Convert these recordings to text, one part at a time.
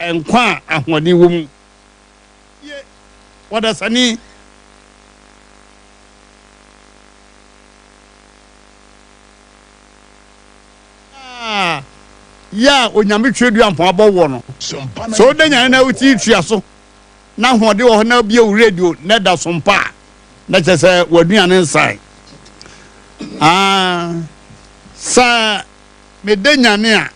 enkwa ahoni wom ye wadasani ya onyame twedu ampo abɔwo no so danya na uti tua so na hode wo na bia wo radio na da so mpa na kyese waduane nsai sa medanyane a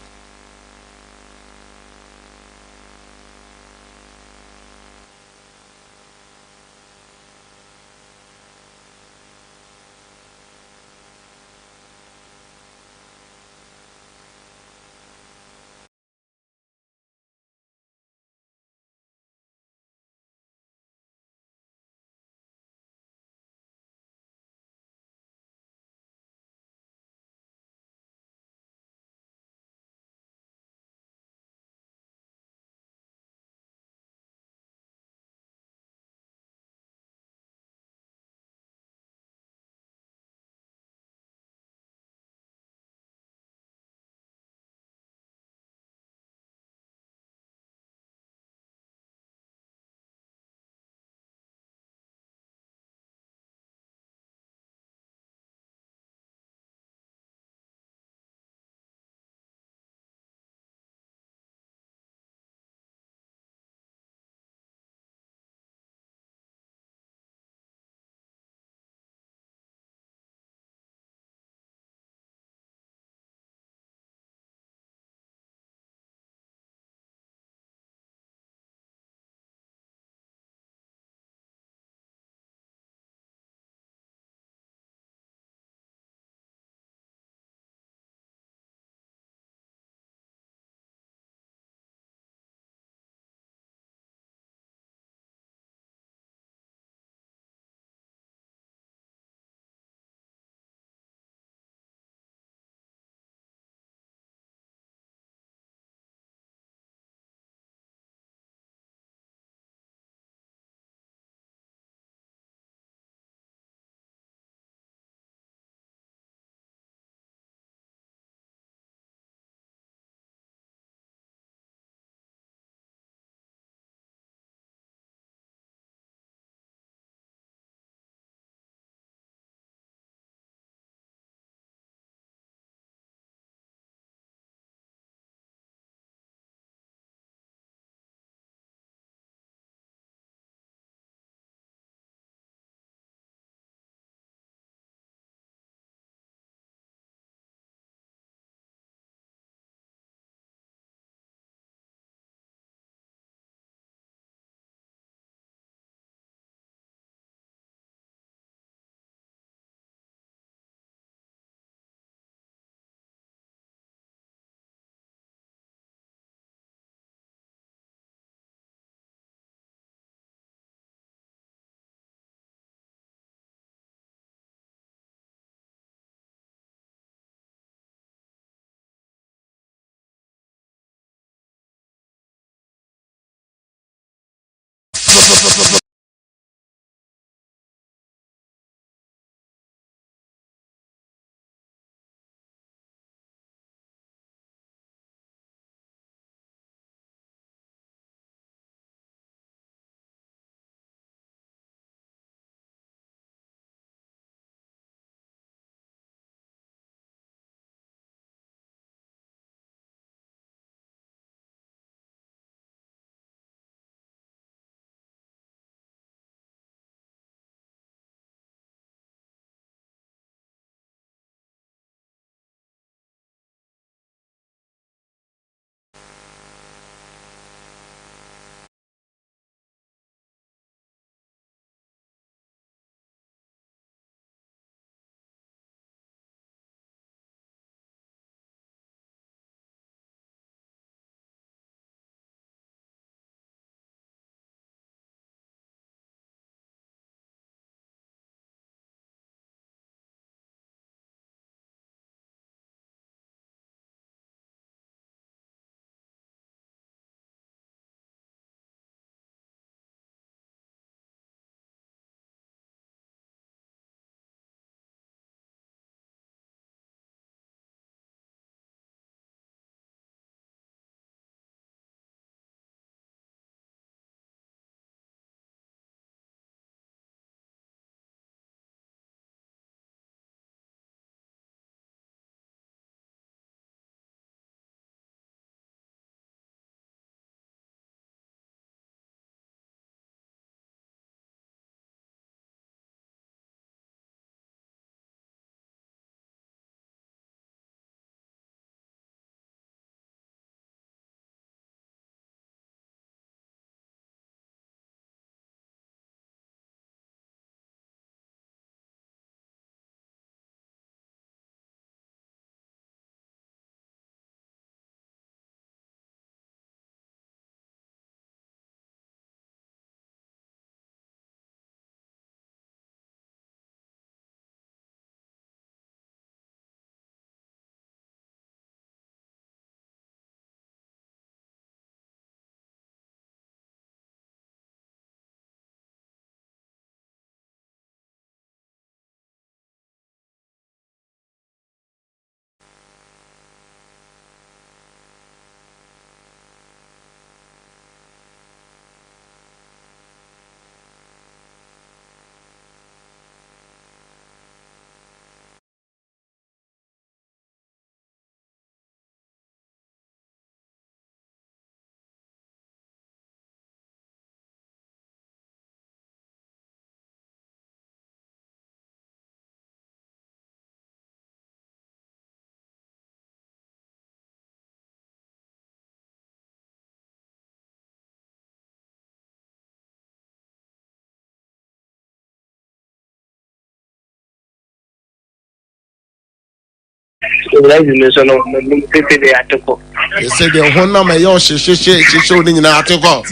so no pepe de atoko. You say the honor may your she in atoko.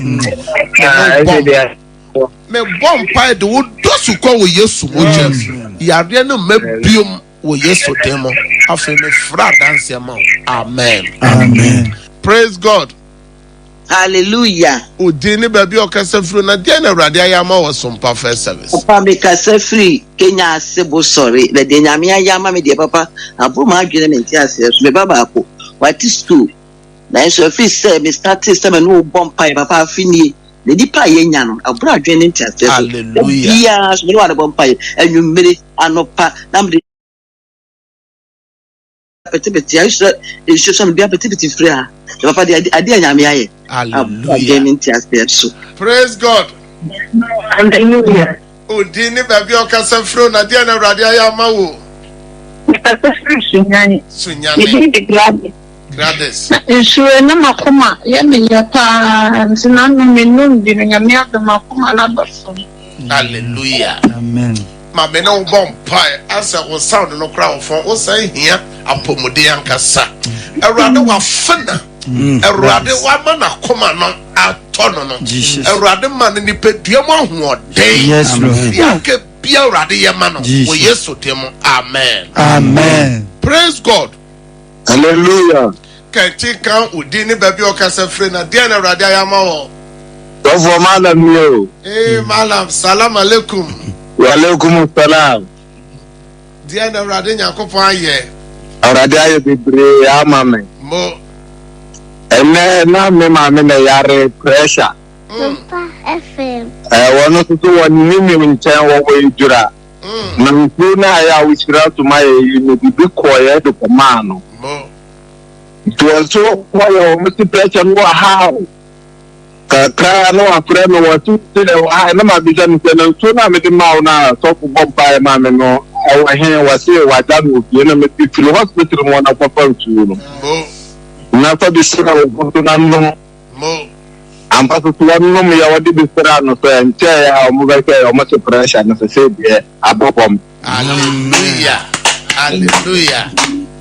Me bomb pie the wood those who call with Yesu mojem. Yariano me biom with Yesu demo. After me fra dance amount. Amen. Amen. Praise God. Hallelujah. Udini baby okase free na dia na Awurade ayama was some perfect service. Papa me kase free Kenya sebo sorry the de nyame ayama me de papa abu ma adwene me ntia ase so me baba ko what is school na so free say me start system no bomb pie papa fini the dipa ye nya no abu adwene ntia ase so hallelujah yeah so me wa bomb pie enwumere anopa na me petibeti I show some bia petibeti free ah papa de ade nyame aye. Hallelujah. Praise God. Hallelujah. Udini baby okase free na dia na Awurade ayama wo. Sunyani. Grades. Nsure na makoma ya menyata nsinanu menum di nyame makoma na baso. Hallelujah. Amen. Ma me no bomb pie as I was sound no crowd for o say here apomode ankasa. Awurade wa fena. Awurade wa mana koma no atono no. Awurade man ni pedua mo ahoɔden. Yes Lord. Ya ke bia Awurade ye ma no. Wo Yesu demo. Amen. Amen. Praise God. Hallelujah. Kanti kan udini baby okase free na dia na Awurade ayama wo. Tofo malam yo. Malam, salam alaikum. Wa alaikum salam. Dia na Awurade Nyankopɔn aye. Awurade aye bebre amame. Mo. Ene na me ma me na yare pressure. Papa FM. Wono tutu woni mi nchen wo we jura. Na mfu na ya wishira to my you be koye de komano. Mo. To so wo must pressure no how. Kakra no afre no watu tele wa na ma bija no so na me de ma na so ko bomba ma me no e wa he wa se wa da no bi na me ti hospital mo na papa ntu no. Mo. Na fa bisira wo to na no. Mo. Ampa so to no me ya wadi bisira no so enche ya mo ga ke o ma se pressure no se bi abobom. Hallelujah. Hallelujah.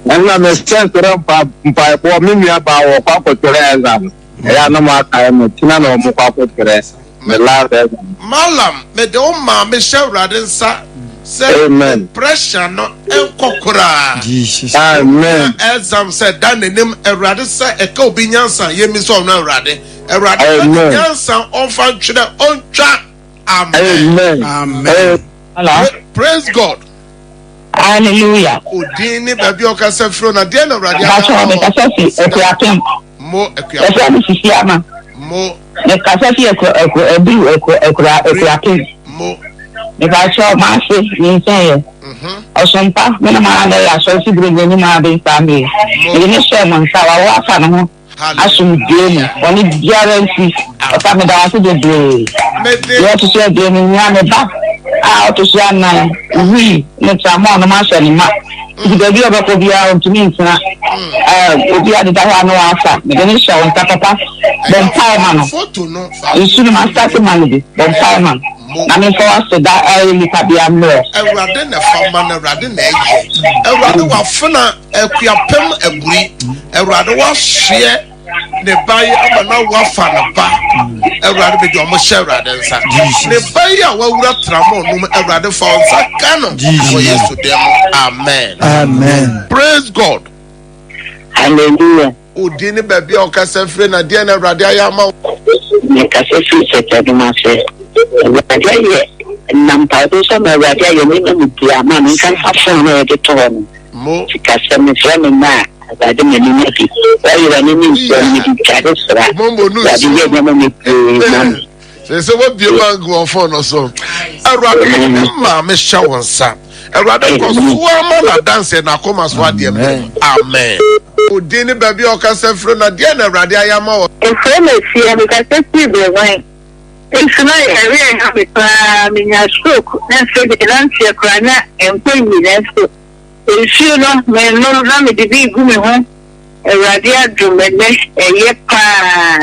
Na me sense rampa mpa po me nua ba wo kwa kotere exam. Ya na ma ka mo tina na mo kwa kotere. Me la Malam me de o ma me Awurade nsa. Say amen. Pressure no enkokora. Jesus. Amen. Exam said that name Awurade say e ka obi nyansa ye mi so na Awurade. Awurade nyansa onfa twere ontwa. Amen. Amen. Hello. Praise God. Hallelujah. Udini baby okase free na dia na Awurade Bacho me kasasi ekuakem. Mo ekuya. Ese mi sisiama. Mo. Me kasasi ekuakem. Mo. Me bacho ma se ni nse. Osompa me na ma na ya so si brege ni ma be family. Me ni share mo nsa wa fa no ho. Asum die oni guarantee o ta me da wa se de bre. Yo to share de ni nya me ba. To share na we ne tramo no ma share ni ma. Di baby obako bia on to me ntina. Obi ade da ho no asa. Me ni share on ta papa. Bon time no. Photo no. Isu ma start man bi. Bon time man. Na me for us da ni ka bia mo. Awurade na fama na Awurade na eye. Awurade wa fena ekuapem aburi. Awurade wa hye ne bai ama na wa fa na ba. Awurade be do mo hye Awurade nsa. Ne bai a wa wura tramo no Awurade fa nsa kano. For Yesu dem. Amen. Amen. Praise God. Hallelujah. Udini baby okase free na dia na Awurade ayama. Me kasasi se ma se. Awurade nampa do so ma Awurade ayo me na mutia ma me kan fa no de to no. Mo. Kasasi me fra me ma Awurade me ni ti. Ayo ni ni so ni di kare sra. Mombo nu. Awurade ye me me Se wo bi ma go for no so. Awurade ma me sha wonsa. Awurade ko so ama na dance na koma so ade me. Amen. Udini baby okase free na dia na Awurade ayama wo. Efre me fie me kasasi be wan. It's not a happy in stroke, and so the landscape crana and pay me less. If you know, may no me to be good home, a radia drum and a yepa.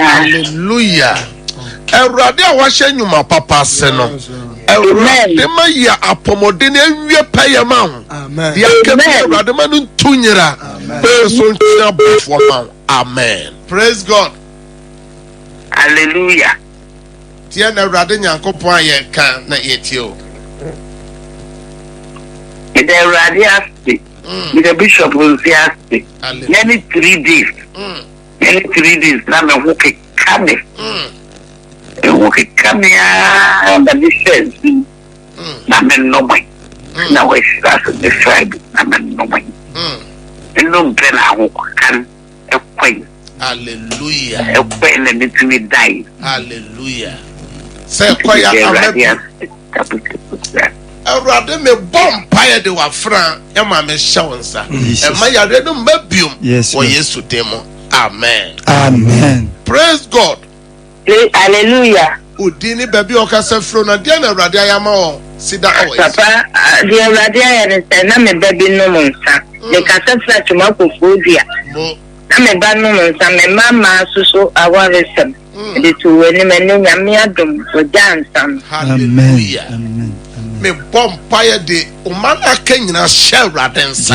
Hallelujah. Awurade a wahye nyuma papa se no. Awurade ma ya apomodene awie payama ho. Amen. Ya ke Awurade ma no tunyira. So amen. Praise God. Hallelujah. Tia na Awurade Nyankopɔn ayɛ ka na yɛtio. The Radiasti, the Bishop will see us. Many 3 days. Many 3 days. Now I'm walking coming. Walking coming and the defense. I'm no way. Now I start to describe. I'm no way. And no better I can acquaint. Hallelujah. Acquaint and it will die. Hallelujah. Say quiet. Awurade me bomb pie de wafran e ma me shawansa e ma yare no mabium o Yesu demo. Amen. Amen. Praise God. Hallelujah. Udini baby okasa fro na dia na Awurade ayama o sida o. Papa, the Awurade ayere na me baby no monsa. Me kasa fra tuma kofodia. Mo. Na me ba no monsa me mama suso awaresem. De to weni me no nyame adom o jansam. Hallelujah. Amen. Me bomb pie de o man aka nyina share radensa.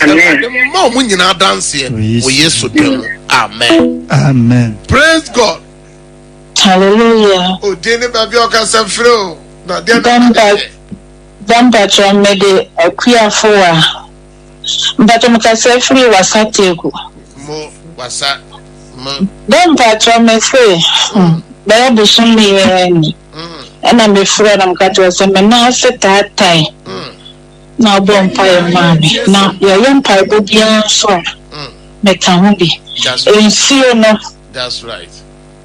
Amen. Ma mu nyina dance o Yesu demo. Amen. Amen. Praise God. Hallelujah. Udini baby okasa fro na dia Damba chomede akuafo a mbato mukasa free wasategu mo wasa mo Damba chomese ba busumi yani ana me free na mkato wase me na setatai na bompa ya mami na ya yempa bobia so me kahubi ensio no. That's right.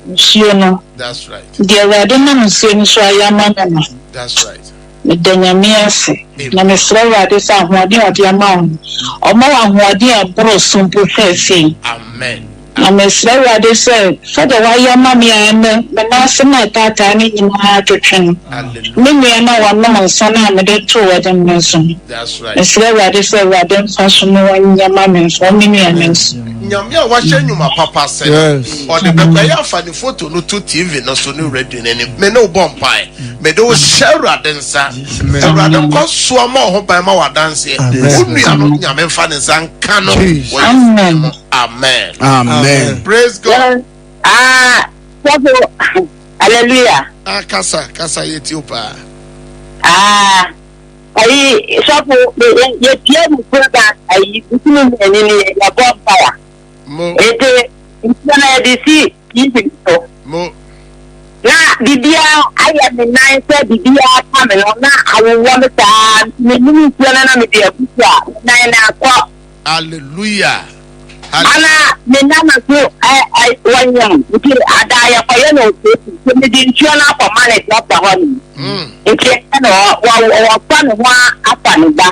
Ensio no. That's right. Dia wade na nsio ni so ayama no. That's right. Medanyamiase na mesrawa de sa hoade ade ama o ma wa hoade abro sumpo fefe. Amen. Na mesrawa de say fada wa yama me ane me na sema tata ni nyina twetwen. Me me na wa no nsa na me de to wade menso. That's right. Mesrawa de say wa de fa so no wa nyama me so me me menso. Nyame a wa hyenyuma papa say o de bebe ya fa ni photo no to TV no so no radio ne me no bompai me do share adensa Awurade ko so ma ho ban ma wa dance onua no nyame fa ne zanka no. Amen. Amen. Amen. Praise God. Hallelujah. Kasa Ethiopia. Ayi shapo ye tie mu program ayi bitinu enini ya bonfire. Mo. Ete ntana edisi yibi so. Mo. Na bibia aya me nan se bibia ka me no na awo me ta me nimi ntana na me dia kusa nan na akọ. Hallelujah. Ana me na so ai wanyam nti ada ya koye no so me di ntana kwa manage na pa ho. Eke no wa pa no apa no ba.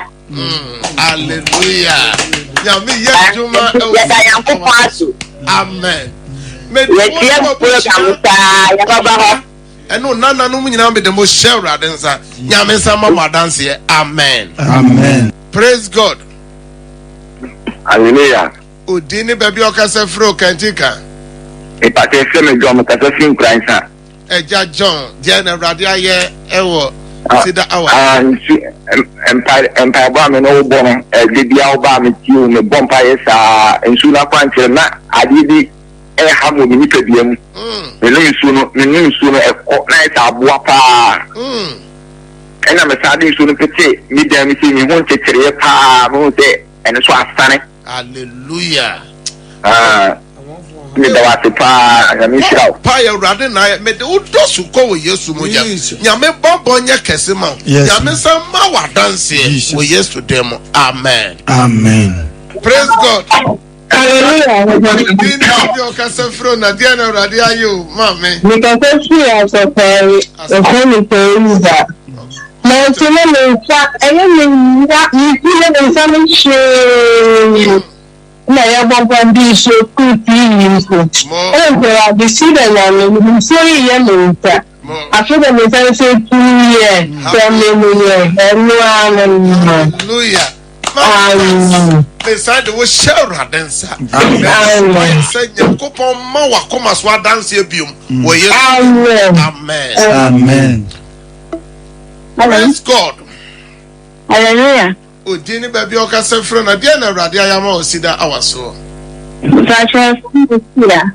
Hallelujah. Nyame yejuma ya da yanko pasu. Amen. Me tie mo program ta ya baba ho. Eno nana no nyina me de mo share radensa. Nyame nsa ma dance. Amen. Amen. Praise God. Hallelujah. Odini baby okasa fro kantika. Ipate se me John kasa fin Christ. Eja John, dia na Awurade aye ewo sida awa. Empire ba me no bo no de bia ba me ti o me bompa yesa ensu na kwanche na adidi ha mo ni pebia mu. Me no nsu no ekọ na eta aboa pa. Ena me sa de nsu no pete mi da mi si mi ho chekere pa mo se ene so asane. Hallelujah. Me da wa te pa ya mi shira. Pa ya Awurade na me de udosu ko wo Yesu mo ja. Nyame bobo nya kese ma. Nyame san ma wa dance wo Yesu dem. Amen. Amen. Praise God. Hallelujah. Din na okasa fro na dia na Awurade ayo mame. We can see as a prayer, the holy prayer. Na tuna me fa me ya ni kile me shame. Na ya bomba ndi so kuti info. Kwa bisida na me so ye me fa. After me say 2 years, Hallelujah. Beside the share radensa. Say Yakupon ma wakoma so dance bium. Amen. Amen. Praise God. Hallelujah. Odini baby okasa frɛ na de na Awurade ayama osida awaso. Fashion here.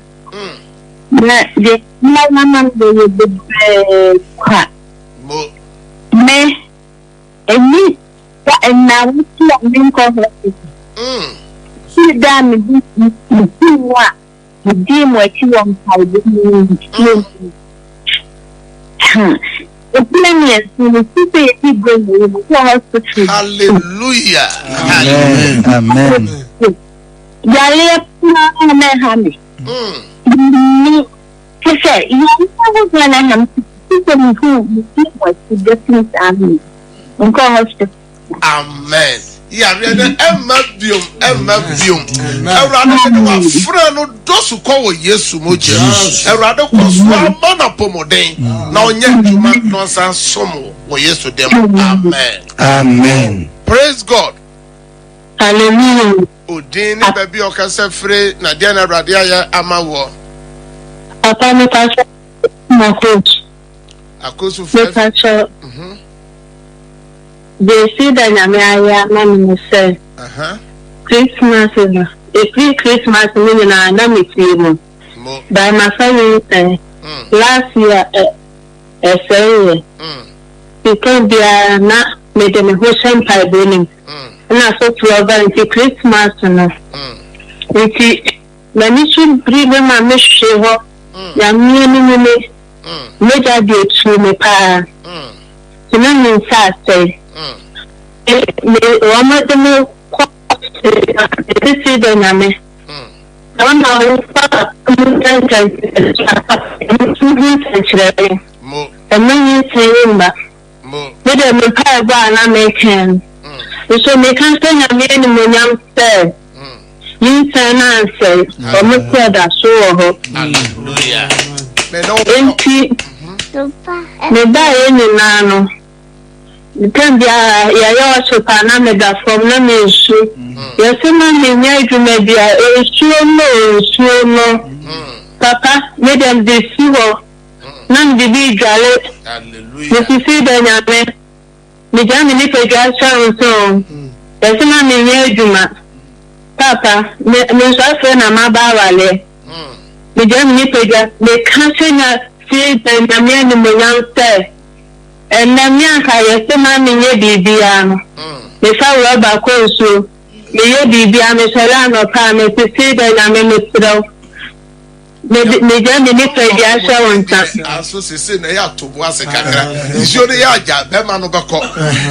Na de mama de kwa. Mo. Me eni ta na wuti a min ko si da mi di wa di mo ti won pa de Hallelujah. Amen. Amen. Yale na hami. Ni kese ya na ham people who what to different army. Amen. Ya rede emma biom. Awurade de wa fra no dosu ko wo Yesu moje. Awurade ko so amana pomoden na onye djuma no san somo wo Yesu dem. Amen. Amen. Praise God. Hallelujah. Odin ni baby okasa free na dia na Awurade aya amawo. Papa me pastor my coach. Akosu first. They see that Namaya Mammy said, Christmas is a free Christmas meaning I know it's you. By my family, last year, a say, because they are not made a wholesome pie burning. And I thought to have Christmas. When you should bring my mission, Yamini, major day to me, pa. To me, say. One of them this is the name. I know and when you say with them pay by American. So they can't say a man when young said you can answer or make that so hallelujah. Me buy any nano. Can be a also Panameda from Namisu. Yes, man, maybe a no. Papa, made them deceive. None be jolly. Hallelujah. You see the Yame. The Germany Pegas so. Yes, man, in Juma. Papa, Miss Afrena Mabawale. The Germany Pegas, they can't see the Yamian in the young stay. And Namiaka, yes, man, in your Bibiano. The Sour Bacosu, the Bibiano Solano Pame to see the Yamin. Me Germany Pegas on time. So say, Naya to was a kakra. Is your yaja, Bemano Baco.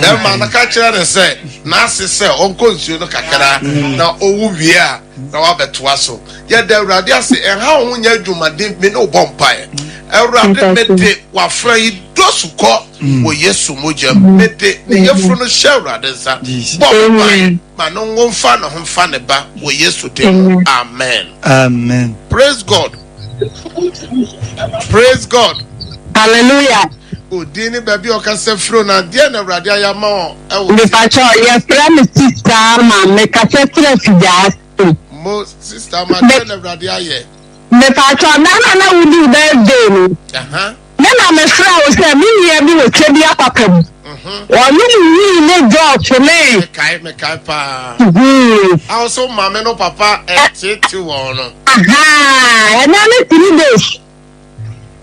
Bemana catcher and say, Nasi say, Uncle Juno Kakara, now Ovia, now Abetuaso. Yet the Radiasi, and how when you do my didn't be no bonfire. Mede wa frei dosu ko wo Yesu moja mede ne yefro no shawra densa bo ma no ngomfa no homfa ne ba wo Yesu dem. Amen. Amen. Praise God. Praise God. Hallelujah. Odini baby okase fro na de na Awurade ayama o e wo me pacho ye friend sister ma me ka se fija mo sister ma de na Awurade aye me pacho na we do birthday na me friend o say me here bi o che bi apakam you need job to me kai pa also mama no papa tete wono and na 3 days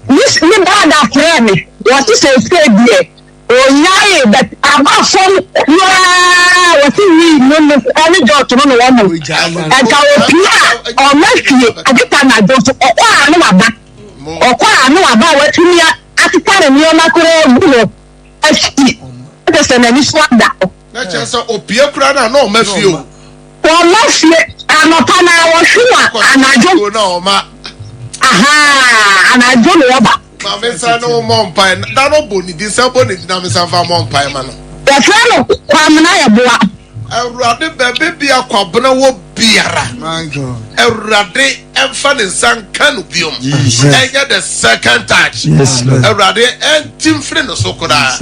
this me bad after me what is say there oh yeah but about from what we no any job to no one and ka o mafie agita na do to okwa anu aba what me atipare mi o makoro bulo asti ese na ni swada na chese opie kura na no mafie o mafie anopa na wo hwa anajo na o ma anajo no ba Mamesa no mompa na no boni di sabo ni na mesa fa mompa ma no ya frano kwamna ya boa Awurade bebe bia kwabena wo biara my god Awurade emfa ne sanka no biom enya the second touch yes Lord Awurade entim free no sokora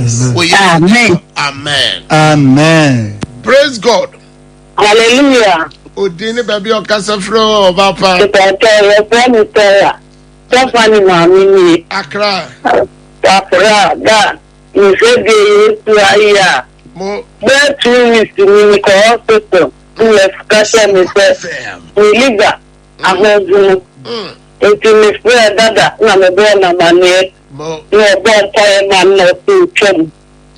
amen amen praise God hallelujah odini bebe okasa fro papa Stephanie Mamini Accra Accra da Ifebe Tuaya Where 2 weeks in the hospital, left Cassia, liver, I heard you. It's prayer that I'm a born a man, no born fire man, no two chum.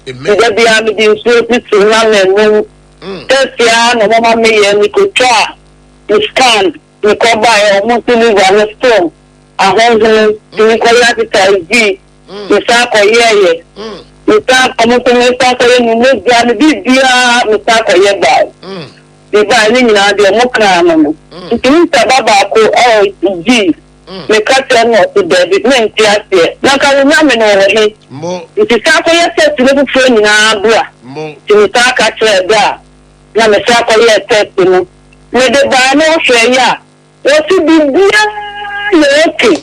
If there be a meeting, so it's a man and just no mamma me and we could try. You stand, you come by almost live on the stone. I want to collect it. You start a year. You start coming to me, start saying, you make the idea, you start a year by. The binding now, the Mokran. It means a babako, oh, gee. Me catch on what to do, it means yes. Now, can you remember it? It is a year to little friend in our bra. To talk at your bra. Now, the circle year testing. With the banner, share. What's it be? Okay.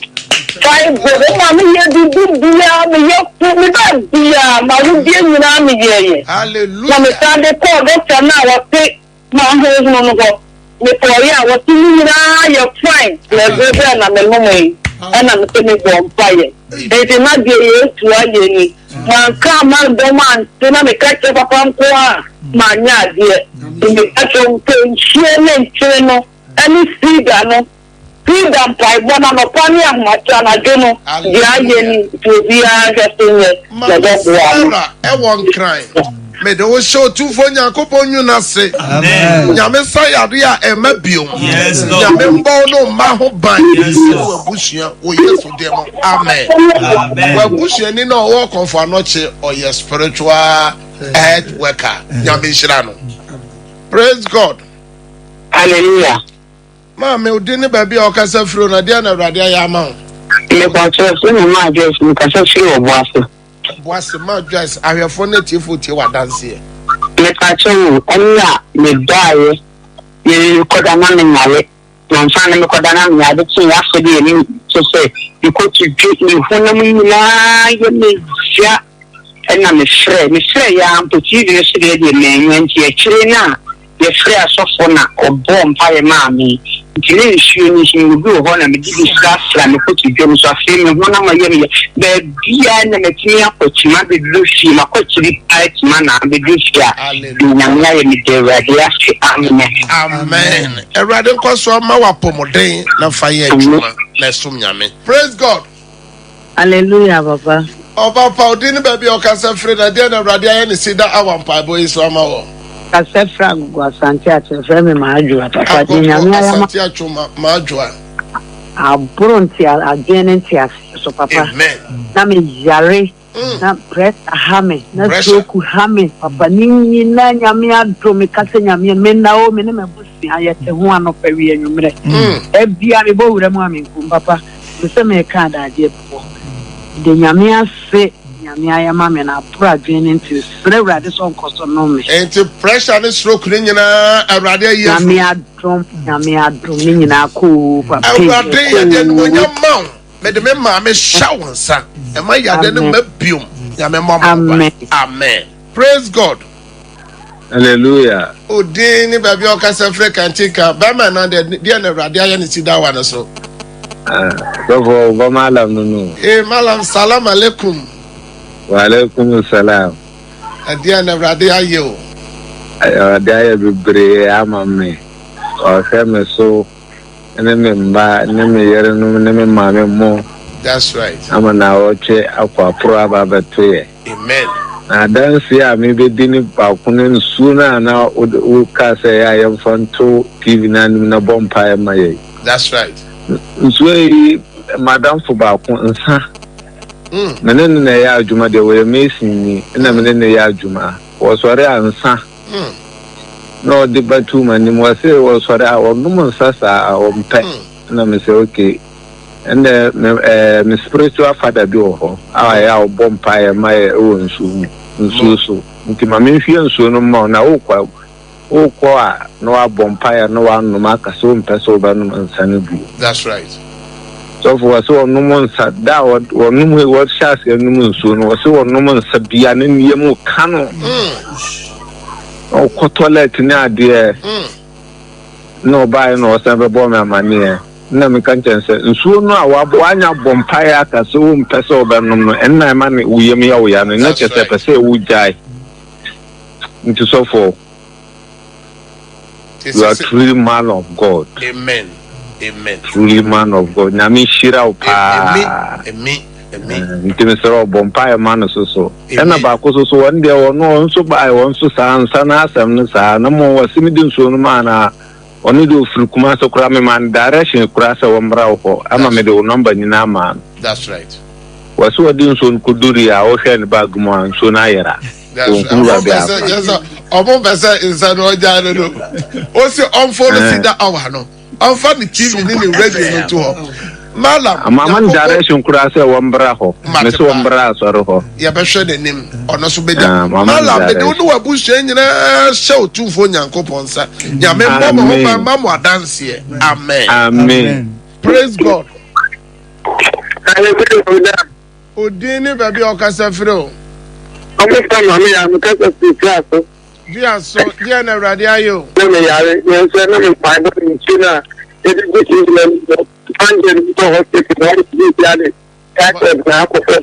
Five good, mammy, you did me up to me back, dear, my Indian army. Hallelujah. Now, the Sunday call, that's now a pick my husband. Before was you're fine. You're good, and I'm a woman, and I'm sitting on fire. It is not the to any. Man, come on, the man, then I'm a catch up upon my dear. In the actual pain, children, any seed, freedom by one of the funny and much on a general. To be a one crying. May the show 2 for Yankopon Yunase. Yamesa Yaria and Mabium. Yes, Yamembo Maho Ban. Yes, Bushia, or yes, for them. Amen. Well, Bushia, you know, walk on for noche or your spiritual head worker. Yamishano. Praise God. Hallelujah. Mamma, didn't baby or Casa Fruna, Diana Radia Yaman. You got your son, my dress, you can say, What's the mad dress? I have phone it if you were dancing. Let I tell you, you die. You could have none in my way. Don't find me could have none. I don't see after the to say you could treat me when you need ya. And I'm a friend. Miss Freya, but you yesterday, the man went here. China, the Freya Sophona or bomb fire mammy. Today, she will go on and give you stuff and put you James of fame. One of my young baby and the material, but you might be Lucy, my coach, the tight man, and the Lucia. Amen. A radical cost from our pomodane, no fire, Nesum. Praise God. Hallelujah, Papa. Oh, Papa, didn't baby or Casa Freda, Diana Radia, and see that our pipe is from our. Kase frangu asante atefreme maajua papa dinyamia asante achuma maajua abronti agenenti so papa amen na me yare na press hame na soku hame papa ninyi na nyamia adromi kase nyamia me na o me ne mebusi ayete ho anopa wi enwumre ebia me bo wura mu amenkum papa me se me ka da ade po de nyamia se nyamia ya mama na apura dwen into srewrade so nkoso no me enti pressure ne stroke ni nyina awrade ye nyamia drum ni nyina ko papa awrade ye de no nyama me de me ma me shawansa e ma ya de no mabium ya me mama amen praise God. Hallelujah. Odi ni baby o kasa frekantika ba ma na de na awrade aye ni ti da wa no so so malam no malam salam alaikum. Wa alaikum salam. Adia na brade ayo. Adia bebre amame. O se me so ene me mba ene me yere no ene me mame mo. That's right. Amana oche akwa pro aba betoye. Amen. Na dansi a me be dini ba kunen suna na o ka se ya yam fanto TV na bompa e maye. That's right. So madam for ba kun nsa. Menen na ya adwuma de we mesin ni na menen na ya adwuma wo sore ansa no de batu mani mo se wo sore a wo num nsa sa a wo mpe na me se okay and me spiritual father bi ho a ya wo bompa ya mai o nsu so nti ma me hwie nsu no ma na wo kwa a no wa bompa ya no wa num aka so mpe so ba num nsa no bi. That's right. So for so no one said that or no what shas no so no so no one said bia ne yemu kano o ko toilet na de no buy no say be bo me amane na me kan chen say nsuo no a wa bo anya bompai aka so mpese obenum no en na ma ne uyem ya wo ya no na che se pese wu jai into so for. You are truly man of God. Amen. Truly man of God. Nami shira upa. Amen. Intimisero bompire man so. Ena ba ko so one day ono nso ba wonso sansa na asem ne sa na mo wasimidin so no mana oni do frukuma so kura me man direction kura sa womra ho ama me do number ni na man. That's right. Wasu wadin so kuduri a o hwe ne bag mo so na yera. Yes, ọmọ bẹsẹ nsẹnu ọjà nínú ó sì ọ̀nfọ́lù sí dá àwà náà ọ̀nfọ́ ní tv nínú rédíò ló tó họ malam. àmàmà ní direction kura sẹ wọn bẹrẹ họ mẹsì wọn bẹrẹ àsọrọ họ. yàbẹ̀hwẹ́ n'anim ọ̀nà so bẹ́ẹ̀ malam bẹ́ẹ̀ ni wọ́n wà bùsùn nyinaa ṣẹ́ òtúnfọ́ nyankó pọ̀nsa nyàmé mbọ́ mọ̀ hó mọ̀ àdánsìẹ́ amen. Praise God. Odin ní bẹ̀bí ọ̀kasẹ̀ fúre o. ọmọ ìfọ̀nà mi yà mí kẹ́sẹ̀ sí kíláàsì. Díẹ̀ náà ìrọ̀lẹ́ ayé o. Lẹ́nu yàrá yẹn sẹ́ lẹ́nu ìpàdé ìṣúná ebi gbé sí ilẹ̀ fáńjẹ ní tó wọ́n ṣe kìlọ̀ wọ́n ti di alẹ́ káàkiri ẹ̀gbọ́n àkọ́kọ́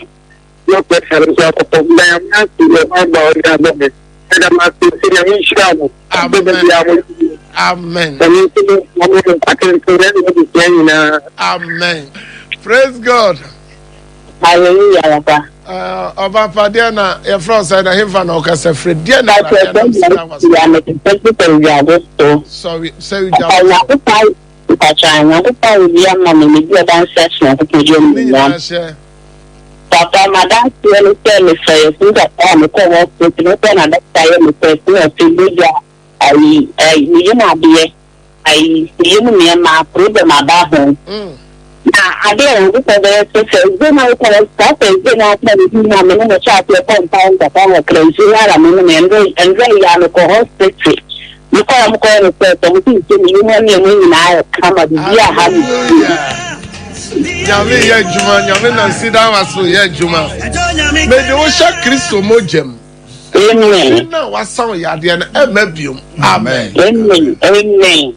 yóò pẹ́ sẹ́rẹ̀ sí àkọ́kọ́ lẹ́yìn máa ti lè máa gbà ọ́ ní abẹ́ mi ẹ̀dá máa ti ṣe ní ẹ̀mí ìṣúná àmọ́ Amen. Amen. Praise God. Hallelujah. Ọba Fadé na efra ọsẹ na himfa na ọkasa fere die na sorry say you Papa, madam, tell me say you that I'm going to no pen and that me person you know be you me ma problem about him. I didn't look at the then I can stop and then I tell you I'm in the shop your compound that I'm crazy I'm and very hospital. You come calling a person you want me I come at the Nyame ye juma nyame na sida waso ye juma me de wo sha Kristo mojem amen na wasan ya de na emabium amen amen.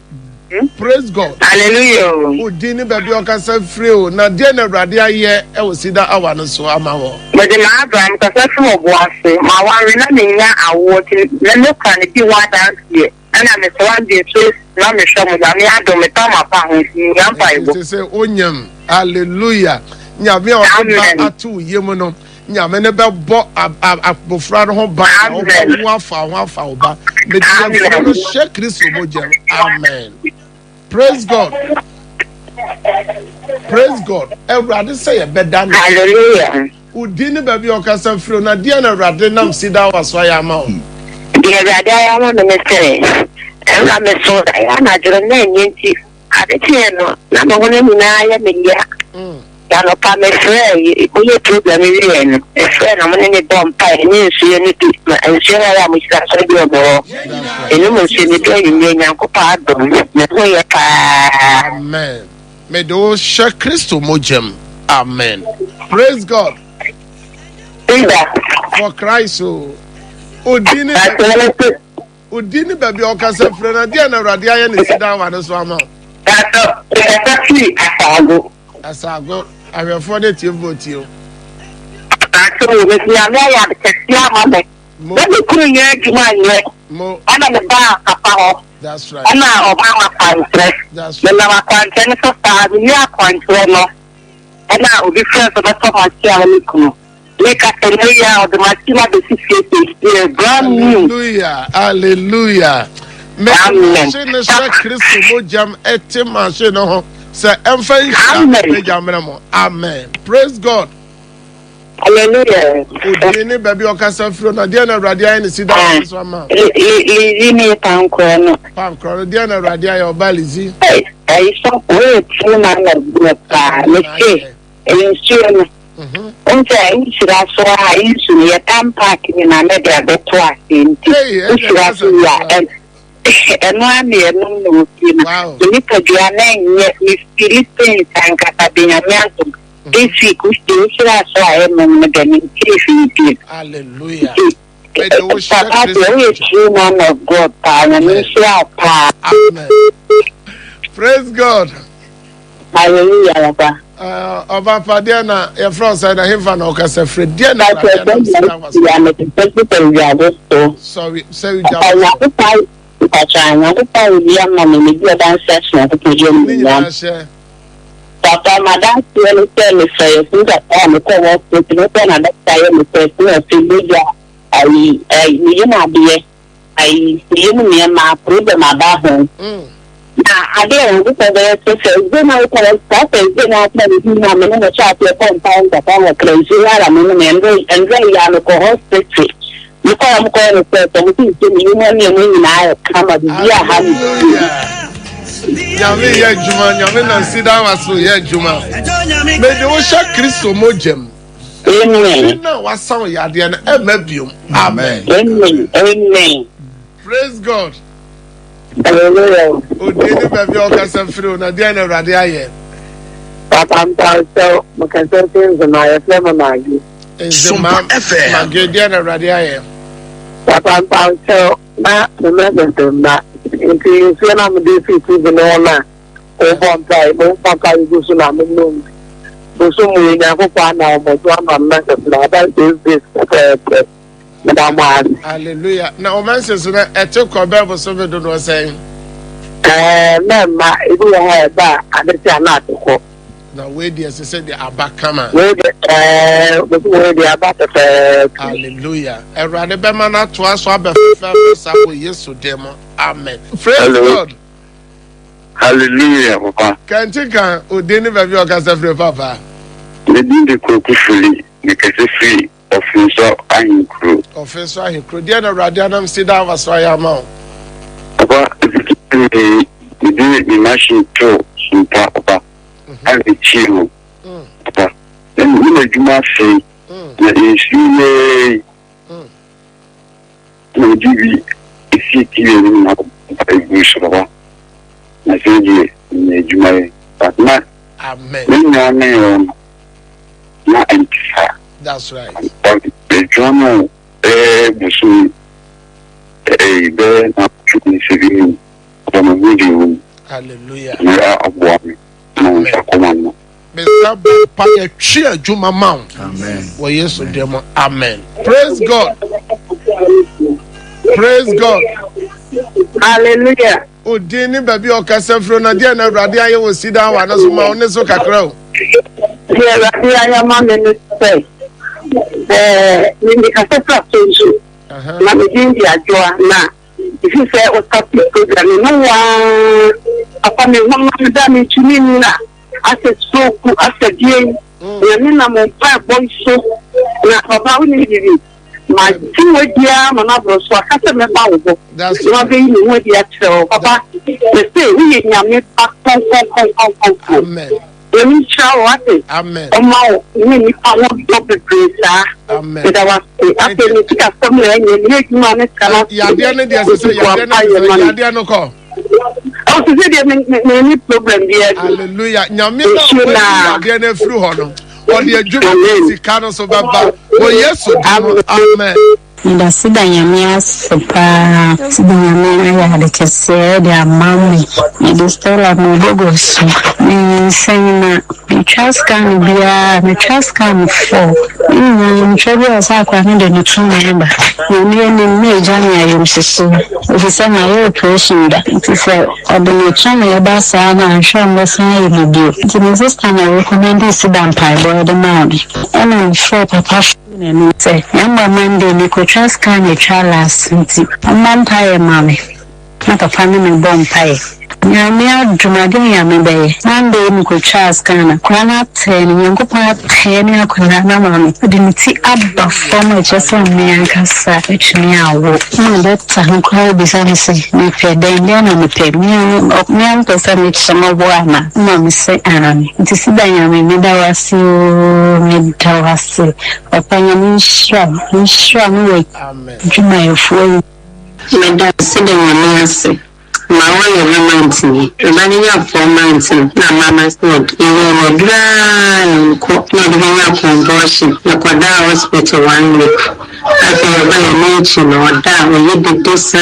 Praise God. Hallelujah. Odin ni baby okasa free o na de na Awurade aye e wo sida awa no so ama wo. But the madam kasa fun obuase ma wan na nya awo ti le kan bi wa dance here. Ana me so wan dey so na me show mo me ado me ta ma pa ho si yan pa ibo. Say onyam. Hallelujah. Nyame o ba atu yemu no. Nyame ne be bo abofra no ho ba o ba ho afa oba. Me dey no share Kristo mojem. Amen. Praise God. Praise God. Everybody say a better. Hallelujah. Udini baby okasa free na dia na Awurade nam sida waso ya ma o. Dia Awurade ya ma no me say. Ela me so ya na jero na nyenti. Adetiye no na ma wona nyina ya me ya. Ya no pa me frɛ oye problem wi no. E frɛ na mo ne bom pa ni nsu ye ni tu. Nsu ya mo sira so bi obo. Enu mo se ni do yin nyanko pa do. Me ho ye pa. Amen. Me do share Kristo mojem. Amen. Praise God. For Christ o. Odini baby okasa frɛ na dia na Awurade aye ne sida wa no so ama. Asago awefo de tie vote o. Aso we ti ame ya kesi ama be. We kuru ye juma ye. Mo Ana me ba papa ho. That's right. Ana oba wa kwantre. That's Me right. na wa kwantre so sta bi ya kwantre no. Ana obi friend so to ma ti ala kunu. Le ka tele ya o de ma ti ma be si brand new. Hallelujah. Hallelujah. Me ne share Kristo mojam etima she no ho. Say emfa amen. Praise God. Hallelujah. Odini baby okasa free na dia na Awurade aye ne sida so ama. Lizi ni pankro no. Pankro dia na Awurade aye obalizi. Ai so we ti na na pa le se. Insu no. Onse insira so a insu ye tampa ki na me de abeto asenti. Insira so ya eno ami eno no kina ni kadua na nye ni Philippines and Katabina mianto this week we still so I am in the Philippines. Hallelujah. Papa we true man of God pa. Amen. Praise God. Hallelujah. Oba Padiana, your friend said, I have an Ocasa Frediana. Sorry, say Papa, madam, you tell me, say, that I'm a co-op with no pen and that's why I'm a person of Philia. I see me my problem about him. I didn't look at the say, then I can stop it, then I tell you, I'm in a chat to compound that I'm a crazy, I'm in and very alcohol secretary. You call them calling a person, you know me and I come at the Yami ye juma, yami na sida waso ye juma. Me de wo sha Kristo mojem. Amen. Na wasan ya de na emabium. Amen. Amen. Praise God. Hallelujah. O de ni baby o ka se firi na de na Awurade aye. Papa I'm so because things in my FM magi. Sumpa FM. Magi de na Awurade aye. Papa I'm so na remember na into you see I'm defeat even all one time papa you so na no so we na ko pa na mo so am na that is madam hallelujah na o man says na ete ko bible so be do no say na ma ibu ha ba adeti ana atiko na we dey say the abakama we dey abata hallelujah Awurade be ma na to aso abefa sa ko Yesu dem amen. Praise God. Hallelujah, Papa. Can't you can Udini baby or Casafre Papa? The Dindi Kokufuli, the free officer and crew. Officer and crew. Diana Radianam Sida was why I'm out. Papa, the machine to Papa and the chill. Papa, then you must say that is you no give city na Papa. I say you may but not. Amen. Not empty. That's right. The journal Busu there to civilian from a video. Hallelujah. Amen. Mr. Paya Chia Juma Mount. Amen. Well, yes, demo. Amen. Praise God. Praise God. Hallelujah. Udini baby o kasafro na dia na Awurade aye wo sida wa na so ma one so kakra o. Yeah, Awurade aye ma me no say. Ni kasafra so. Na me din dia joa na. If you say o topic program no wa apa me mama me da me tuni na. Ase soku ase die. Ya me na mo pa boy so. Na papa we ni di. Ma tiwo dia mana bro so akase me ba wo. That's right. Ni wo dia tro papa. Me say we nyame pa kon. Amen. Emi cha wate. Amen. Omo ni awo do presa. Amen. Da wa ate ni tika somle ni ma ne kala. Ya dia ne dia se ya dia no ko. O se dia me ni problem dia. Hallelujah. Nyame no ya dia na fru ho no. O de adwuma sika no so baba. O Yesu amen. Nda sida nyamia sopa sida nyamia ya hadikese de amami ni stola mdogo so ni sena ni chaska ni 4 ni mchobi asa kwa ndio ni tumemba ni meja ni ayumsiso ukisema hiyo operation da sasa odoni chama ya basa na shamba sana video ni sister na recommend sida mpai boy mabi ana mfo papa ni say yamba mande ni ko traska ni chalas nti amampaye mame na papa ni me bompaye nyame adwumade nyame beye mande ni ko traska na kwana 10 nyankopon 10 akona na mame de nti abba form chese me ankasa etuni awo na beta nkwa bisa ni se ni pede ndia na me pede mi ankasa mi chama boana mame se anani nti sida nyame me dawasi papa nyame nshira we Amen. Juma yefuwe meda sida nyame ase ma wale romanti ebani ya 4 months na mama said iwe dry ko na dina conversion na kwa da hospital 1 week after ba ni chino da we did this you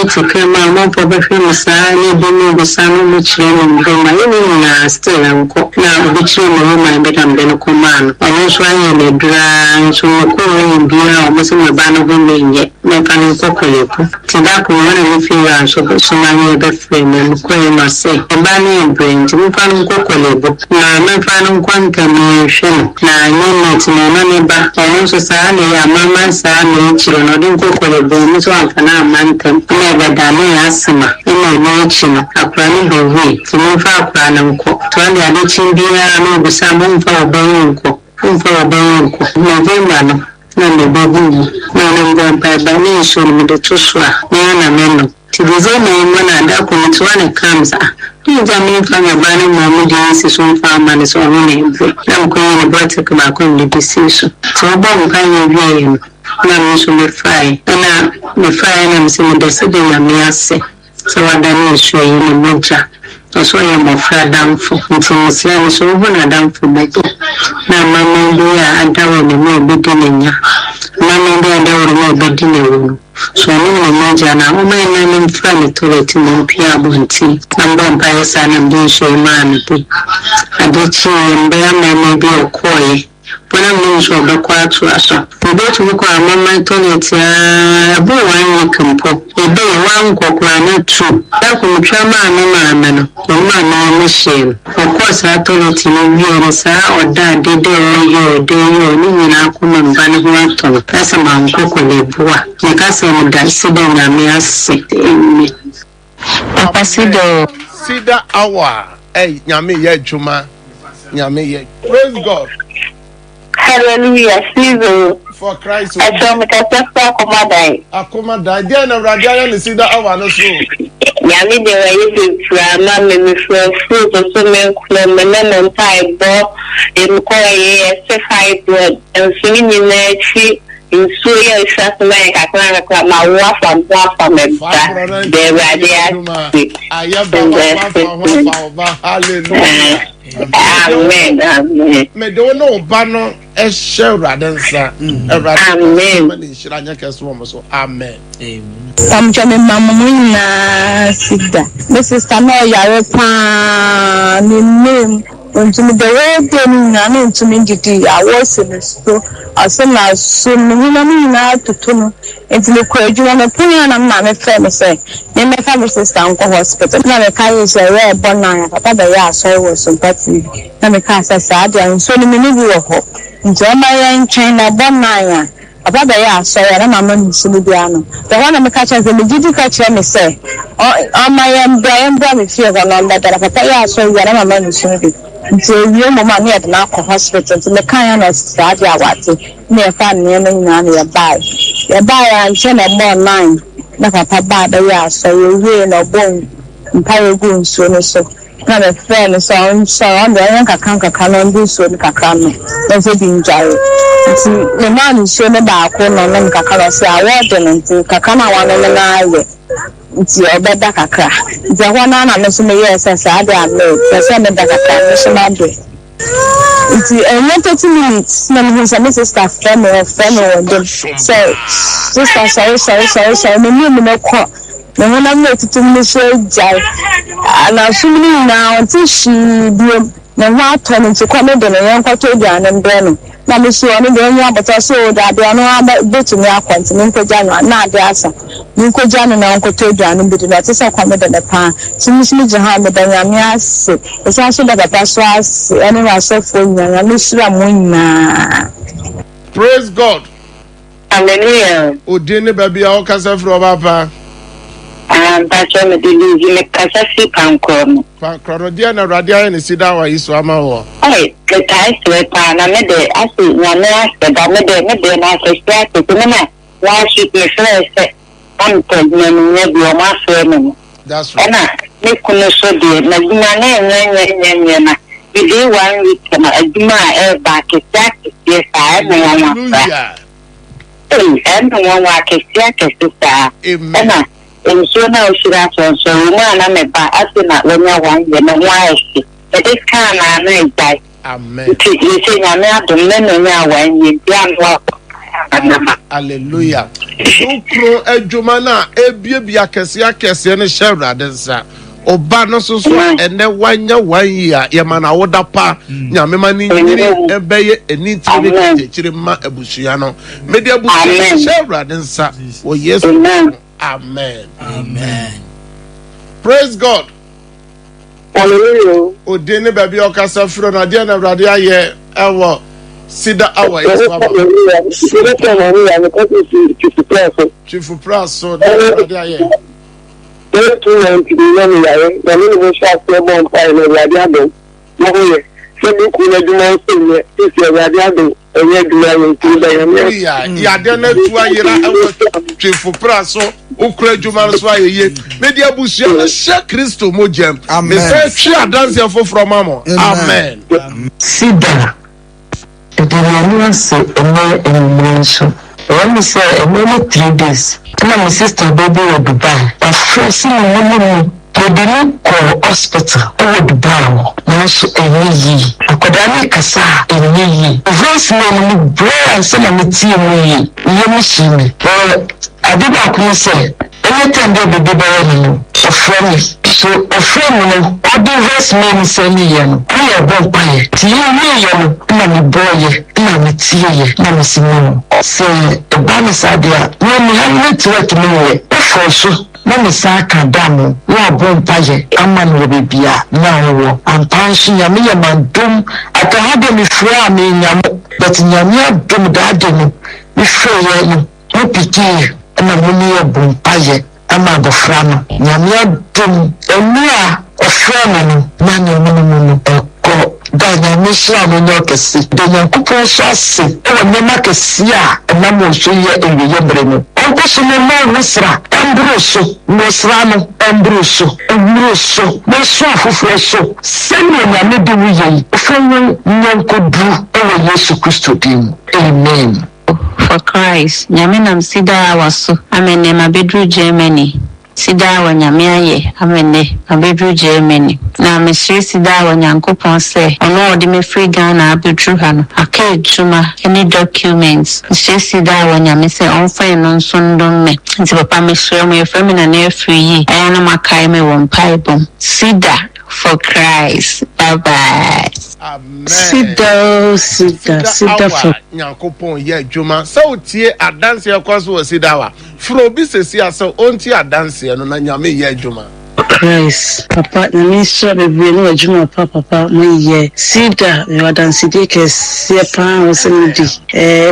to come mama for free sa ni dinu busanu mu chino ngoma ni na still anko na bichiro mo ma betam den ko man ono so aye le dry so ko ni bia o mo se me ba no go menye me kan ko ko lepo tinda ko wona ni fi so many other friends and I say, a banny and brain to find Cocolebo. Now, my final quantum, now, no, no, but I also say, Mamma, son, children, or don't Cocolebo, so I can now mantle, never done asthma, in my nation, a cranny the way, to move our cranum cook, to only a little beer, no, some for a bongo, for a bongo, November, no, the baby, no, no, by banation with the Tuswa, Nana Meno. Tizama mwana ndako mtuane kamza. Nijamii fanya bani mwamuji nisi sunfa mani suwamune mbre. Na mkwenye ni bote kuma kwenye libisisu. Tuwaba mkanya vya yenu. Na mwisho mefai. Na mefai na msimu desidi na miase. Sawadani isho yini moja. Oswa ya mofra damfu. Mtumusiani suubu na damfu beki. Na mama ndia adawa ni mwe bidi ninya. Mama ndia adawa ni mwe bidi ni unu. So ni mmoja na umene ni mfano tuleti mpya bonti namba mbaya sana mbisho imani pi adichi mbaya mama bi okoye bona mwisho bakwatu aso ndoto kwa mama tuleti abu wani kampo ebe wangu kwa na tu dako mchama mama no mama na shame of course tuleti ni vile saa oda dede yo ni na kuma mbani kwa pesa mangu kwa lebua nikasa mudasida na miasi Apasido Sida Awa nyame ye juma nyame ye praise God. Hallelujah, Caesar. For Christ. I saw me Akomada. Again, a radiant is Sida Awa no so. Yami de wa yi frama me fruit so me kula me na ntai bo e ko ye se hybrid and sini na chi nso ya isasema kakra ma wa fa me ba de radiant ayaba hallelujah. Amen. Me do no ba no e share radensa amen. Me shira nya keso mo so amen. Samjame mamu na sida. Mrs. Tano yare pa ni name untumi the way dem na no untumi ndidi awose ne so asema so ni na tutuno entile kwaju na punya na ma me fe me say me me ka Mrs. Tanko hospital na me ka yi se we bona papa be ya so wo sympathy na me ka sa dia so ni me ni bi wo ho nti o ma ya ntwen na bona ya papa be ya so ya na mama ni sulu bia no the one me catch as me gidi catch me say o ma ya mbra me fie go no da papa ya so ya na mama ni sulu bia nti ewie mama ni e na ko hospital nti me kan ya na sa dia awate me fa ne na nyina na ya bai anche na mo 9 na papa ba da ya so ewie na bon mpa egu nso no so na me friend so on the yan kakran no ndu so ni kakran no na se bi njare nti me ma ni so ne ba ko no na kakran so award no nti kakran na wan no na aye nti obeda kakra nti hwana na me so me yes sa ade ame se me da kakra no so ma do nti 30 minutes na me say Mrs. Friend one dem so sorry me ko na wona me tutum ni so jai ana sumini na onti shi bio na wa to ni ko me de na kwato aduane mbre no na me so oni de nya bota so da de no betu ni akwante ni nkoja no na ade asa ni nkoja no na kwato aduane bi de na tesa kwa me de na pa simi jaha me da nyame ase o so da papa so ase eni wa so fo nya me sura mo nya. Praise God. Hallelujah. Odine baby a o kasa fro papa Pacho me dili me kasa si pankro. Pankro dia na radia ni Sida Awa iso ama ho. Ai, ke kai se pa na me de asi na me ase da me de na se sia ke me na wa shi ke se am to me ne bi o ma se me. That's right. Na me kuno so de na dina na na bi de 1 week na aduma e ba ke sia ke sa na ya ma. Hallelujah. And one wa ke sia ke sa. Amen. and so now she has also one and a bar, as in that when you're one, you know why. But this kind of night die. Amen. You say, I'm not the men and now when you can't walk. Hallelujah. Ukro ejumana ebia kese ne shewra densa. Oba no so ene wanya wanya ya mana woda pa nyame mani nyiri ebeye enitiri ne chiri ma abusua no. Media abusua shewra densa. Oh yes. Amen. Amen. Praise God. Hallelujah. Odene baby okasa fro na dia na brade aye ewo Sida awa yes baba. Chief Pras so that aye. Ya de na tu ayira ewo Chief Pras so ukra djuma so aye. Media busia na sha Kristo mojem. Me say twi adanse afoforo mamo. Amen. Sida. The Rania said, when we say only 3 days, my sister baby will Dubai. But first, we didn't call hospital or Dubai. Now, so a ye, I could only cassa a ye. Voice name, bro, and some of the team, you machine. Well, I did not say, anytime they be Dubai, a friend. So a friend, I do voice name, say, I am vampire. To you, Mammy boy, Mammy tea, Mammy Simon. Say, the bonus idea, when we have not to let me away. Also, Mammy Saka Damu, you are vampire, a man will be beer, now, and punching a mere man doom. I can have them before me, but in your near doom, that before you, no pity, and a money vampire. Ama bofrano nyamia dum enua ofrano na nyamunu eko da nyamishia no nyokesi de nyankopon so ase e nyama kesi a na mo so ye ewiye bremu onko so no ma wusra ambroso mosrano ambroso ambroso meso afofreso senu nyame de wiye ofrano nyankodu e Yesu Kristo dim. Amen. For Christ, Yaminam Sida was Amene, my bedroom Germany. Sida when Yamiaye, Amene, my bedroom Germany. Now, Monsieur Sida when Yankopon say, I know the me free Ghana, Abutruhan, a cage Juma, any documents. Monsieur Sida when Yamise on fire non son don't me. And so, Papa, Monsieur, my feminine air free, I am a kaime one pipe. Sida for Christ. Bye bye. Amen. Sida for Nyankopon ye djuma so tie adanse yakwaso wo sidawa fro bi sesi aso onti adanse no na nyame ye djuma Christ papa na mi so bebre no adwuma papa mo ye sida me adanse de ke se pa wo se mi di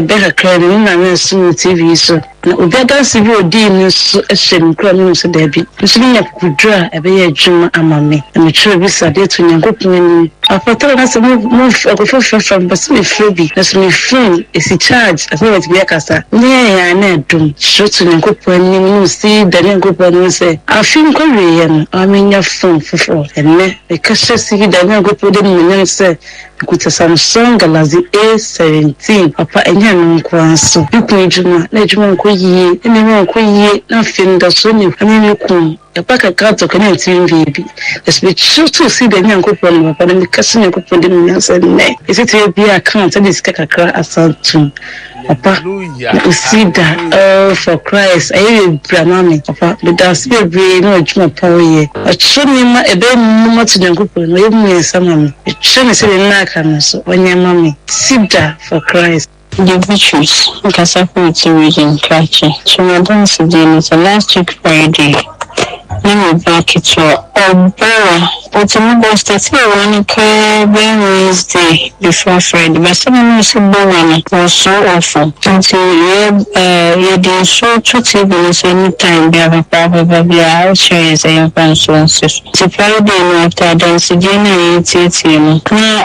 be kakra ni na me so TV so na obi adanse bi odi ni so ehye nkra no so da bi so ni yakudra ebe ye adwuma amame na me tro bi sade to Nyankopon ni apatro na se mo akofo from but me free na so me free esi charge afa we be akasa ne ya na dum so to Nyankopon ni no si da Nyankopon ni se afim ko we ye no amenya phone fofo enne e kashe si da Nyankopon de me se kuta Samsung Galaxy A17 papa enya no nkwanso biku ejuma na ejuma nko yi ene nko yi na fim da so ni amenya ku paka kato kana tin bibi espe chutu si da Nyankopon papa na kasi Nyankopon de me se ne esi te bi account de sika kakra asantu papa see that for Christ I bramami papa the dance be no ejuma pawe a chuni ma ebe mu to Nyankopon no emu ensama me chuni se na aka so onye mami see that for Christ. The virtues, Kasapoti region, Kachi, Chimadan Sidin is the last week Friday. Let me back it to Obera. But I'm going to start one Wednesday before Friday. But someone was so awful. Until you did so two tables anytime. Be a papa, be out shares a pensions. To Friday after dancing dinner, it's now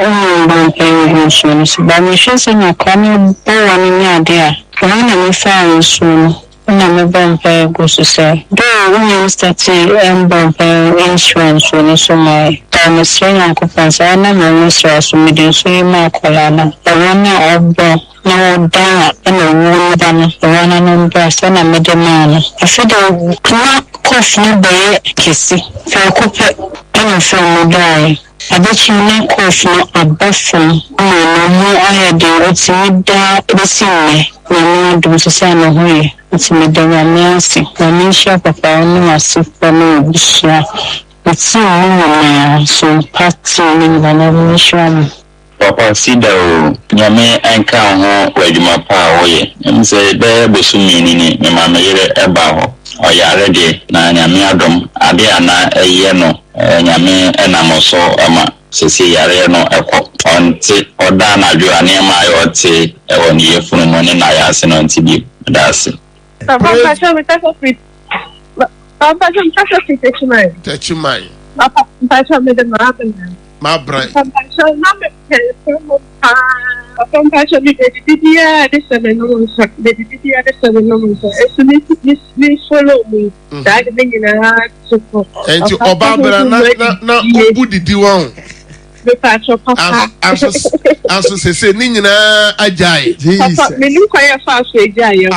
only paying insurance. But we should say, I'm coming in your dear. One of the fires soon. I'm a vampire goes to say, do we start insurance when so my time is saying Uncle Pansana, my mistress, we didn't say my colana. The one of no doubt, and a woman, the one and breast, and a middle man. I said, course no be kesi fa kope ana fa no dai abachi na course no abafam na no ayade otimida resime na no dum so say no hoye otimida wa miasi na misha papa no asifa no bishia oti no so party ni na mission Papa Sida o nyame anka ho wadwuma pa woye mse be bosumi ni me ma me yere eba ho oyare de na nyame adom ade ana eye no nyame enamoso ama sese yare no ekọ onti oda na dwo ane ma yote ewo ni yefunu mo ni na ya se no nti bi dase Papa Pacho me tá sofrendo. Papa Pacho me tá sofrendo Techimai. Papa Pacho me demora né. Ma bran. Papa Pacho não me quer como Papa Pacho me dia de semana não só de dia de semana não só isso me follow me tá que vem na suco Enti oba bra na obudi di won me Pacho papa aso sese ni nyina ajai papa me nu kwa ya fa so ajai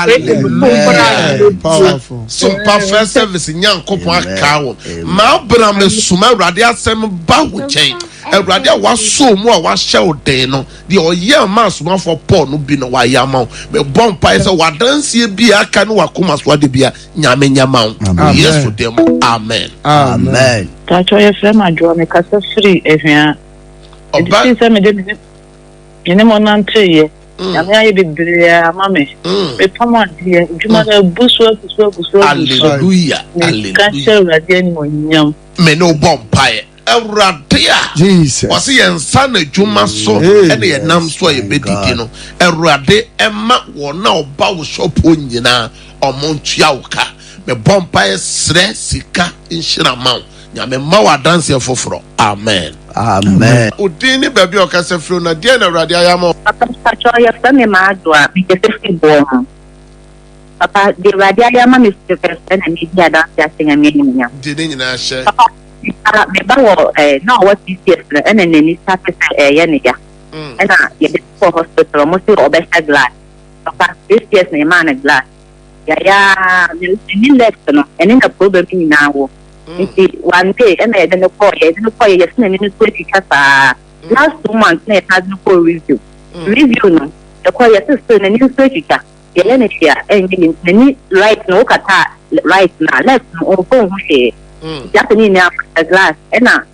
powerful so perfect service nyankopon akawo ma bra me suma awrade asem ba wo chen awrade waso mu a wa hye den no de oye ma suma for Paul no bi no wa ya ma me bompa ise wadansie bi aka no wakoma so de bia nyame nyama yesu dem amen Amen. Tacho ye frema jo me kasa free ehia oba se me de ni mo nante ye nyame aye bebre ama me pama de djuma da buso hallelujah kanse urade ni mo nyam me no bompa e awrade a Jesus wase yensa na djuma so ene ye nam so ye bedidi no awrade ema wo na oba wo shop onyina omontua woka me bompa e sre sika inshira maw nyame ma wa dance foforo amen Amen. odini baby okase fro na dia na awrade ayama papa Tacho ye frema ma do a me kese fi bo papa de urade ayama me se person na me dia da ya singa me ni nyam de ni nyina hye me ba wo na what is yes na ene ni start ye ne ya ena ye be for hospital mo se obesa glass papa this yes na man glass ya ni left no ene na problem ni na wo nti one day ena ye de ko ye yes na ni so kasa last 2 months na has no review no the ko yes so na ni so kika ye ne tia engi ni right no kata right na left no ko hu she Japanese na glass ena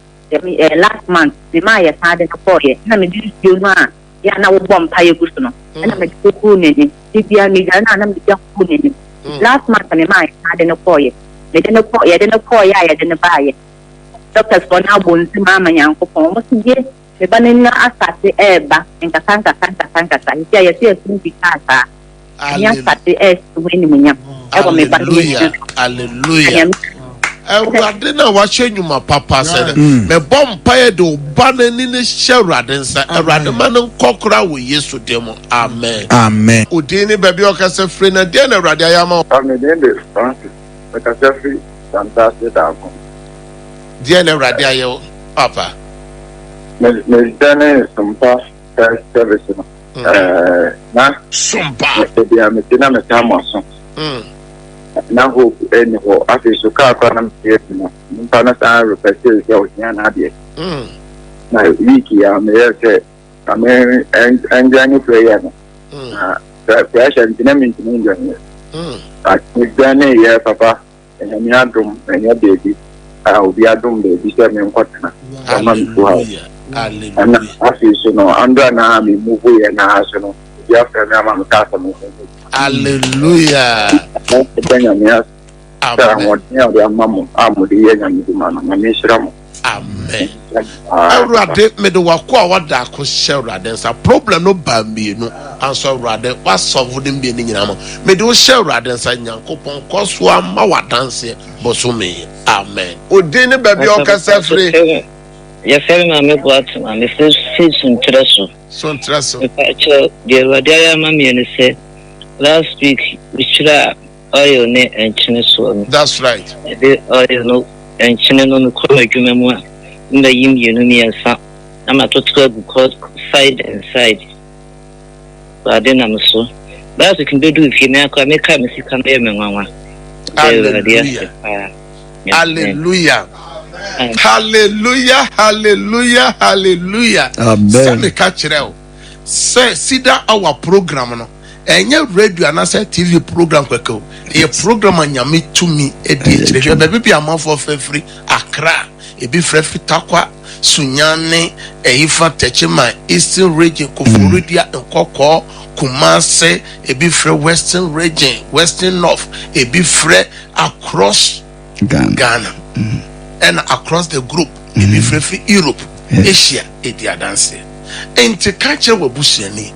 last month the my had in the na me do you na ya na wo bom pa ye gusto no ena me ku ne ni bia mi ga na me bia ku ne last month me my had in the me de no ko ya de no ba ye doctors for na bon si mama nyanko po mo si ye me ba ne na asate eba enka sanka ya ye si esu bi kasa ya asate we ni munya ego me ba hallelujah awrade na wa hyenyuma papa se me bompa ye de oba na ni ne hyewrade nsa awrade ma ne kokora wo yesu dem amen Amen. odini baby okase free na dia na awrade ayama amen de Francis because free fantastic akon dia na awrade ayo papa me dane sompa service no na sompa dia me tina me tamaso na hope any ho afi so ka na me no mpa na sa repeat ya onya na de na wiki ya me yake amen and any prayer no pressure dynamic ni ndio ni dane ya papa enye adum enye baby obi adum baby se me nkotena hallelujah afi so no andra na me move ya na so no ya fa me ama mkasa mo hallelujah amen awrade me de wako a wada ko hyewrade nsa problem no ba mienu anso awrade wa solve dem bi ni nyina mo me de wo hyewrade nsa nyankopon koso ama wadanse bosome amen odin ne ba bi okasa free ya fere na me boat na me se sun treso pacho de awrade ayama me ne se last week we shira oil ne enchine so that's right the oil no enchine no ko adwuma mu a nda yim yenu mi ansa ama totoa because side and side ba de na so last week ndo do fi me akwa me ka me sika me me nwanwa hallelujah Hallelujah. Hallelujah. Hallelujah. Hallelujah. Amen. Send catch it. Say, see that our program no. Enye radio and say TV program kweko. E program anyame to me e di chire. Baby be amafo free Accra. E be free Takwa Sunyane e Ifa Techema Eastern region Koforidia Nkoko Kumase e be free Western region Western North e be free across Ghana. And across the group e be free Europe, Asia e di dance. Enti kache wabusiani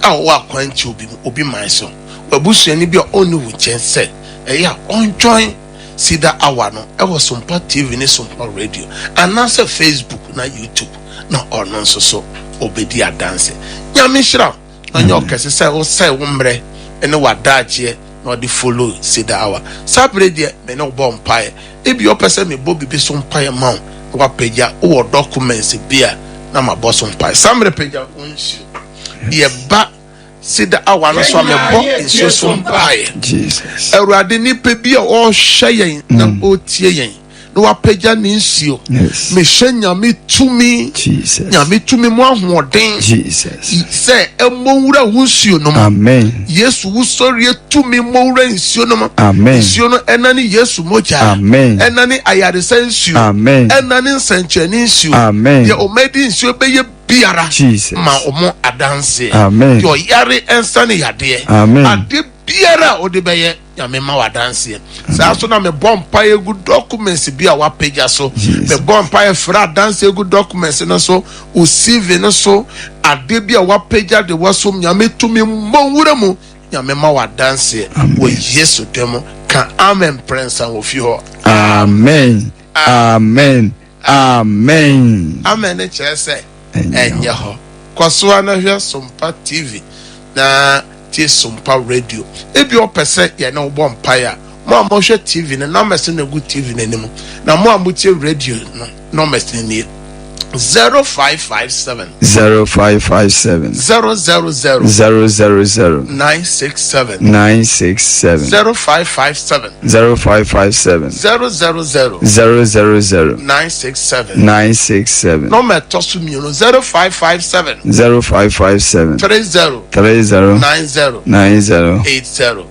awa kwanti obi manso wabusiani bi onu wuchense eya on join see that hour no e was Sumpa TV ni Sumpa radio and na Facebook na YouTube na ono so obedi dance nyame hira na nyokese say o say wo mre ene wadaje na odi follow see that hour sabre de me no bo mpae e bi opese me bo bibi Sumpa ya ma wa peja o documents bia na ma boss mpae samre peja onshi ye ba see the hour no so me bo nso so mpae Jesus Awurade ni pe bia o hwe yen na o tie yen no wa peja ni nsio me hwe nyame tumi Jesus nyame tumi mo ahoden Jesus se emowura wusio no amen Yesu wusori tumi mowura nsio no amen nsio no enani Yesu moja amen enani ayare nsio amen enani nsanchani nsio amen ye omedi nsio beye biara Jesus ma omo adanse amen yo yare ensane yade amen ade biara ode beye nyame ma wadanse sa so na me bompa egu documents bi a wa page so me bompa e fra dance egu documents no so o CV no so ade bi a wa page de waso nyame tumi mbonwura mu nyame ma wadanse wo Yesu demo kan amen prince an ofi ho amen amen amen amen e chere enye ho kwaso na hwe Sumpa TV na ti Sumpa radio ebi opese ye na obo mpaya mo amhwe TV na numbers na good TV na nim na mo amutie radio no numbers ni 0557 0557 000 000 967 0557 0557 000 967 number tosu mi no 0557 0557 30 90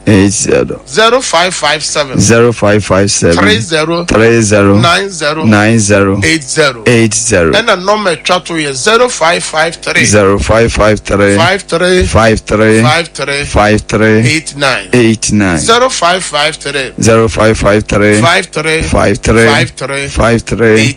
80 0557 0557 30 90 80 and the number chato is 0553 0553 53 53 89 0553 0553 53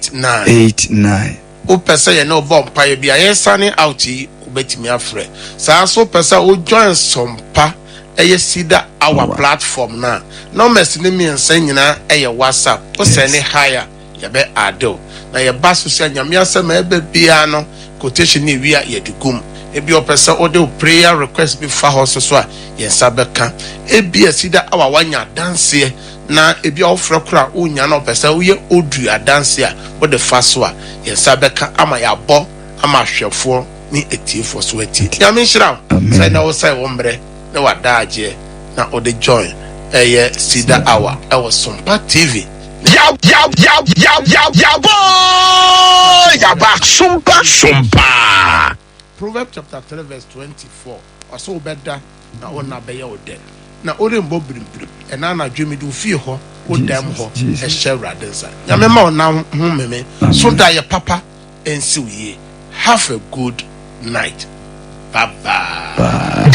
89 o pesa ye no bomb pa ye bia ye sane out yi obetimi afre sa so pesa o join Sumpa eye sida our platform na numbers ni mi ensa nyina eye WhatsApp o send higher ye be ado na ye baso se nyame asema ebe bia no quotation ni wi a ye digum ebi opesa o de prayer request bi fa ho so a ye sabeka ebi asida awa wanya dance na ebi ofre kura onya na opesa wo ye odu adanse a wo de fa so a ye sabeka ama ya bo ama hwefo ni etifo so ati nyame nhira sai na wo sai wo mbre na wadaje na o de join eye sida awa e wo Sumpa TV boy yaba Sumpa Proverbs chapter 3 verse 24 also better na ona be ya ode na ore mbo brimbrim ena na dwemi du fie ho odam ho e hye radensa nyame ma ona hu meme so da ye papa ensi wie have a good night bye bye